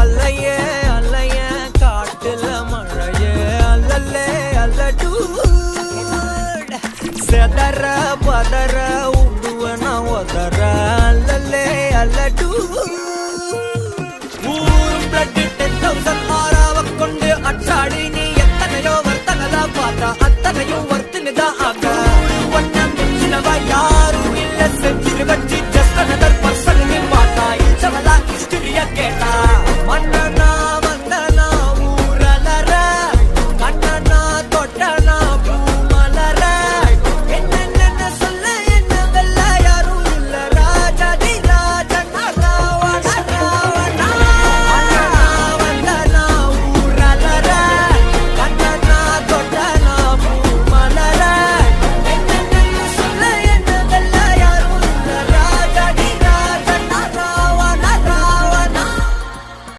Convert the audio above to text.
அல்லையே அல்லைய காட்டுல மழையே அல்லல்லே அல்லடு செதற பதற உடுவன ஒதற அல்லல்லே அல்லடு ஊரும் பிளட் 10,000 ஆறாவ கொண்டு அச்சாடி நீ எத்தனையோ வர்த்தகலா பார்த்தா அத்தனையும் வர்த்தினிதான் ஆக ஒன்ன மிஞ்சினவ யாரும் இல்ல செஞ்சிரு வச்சு just another person நீ பார்த்தா இச்சவலா ஹிஸ்டரிய கேட்டா மன்னன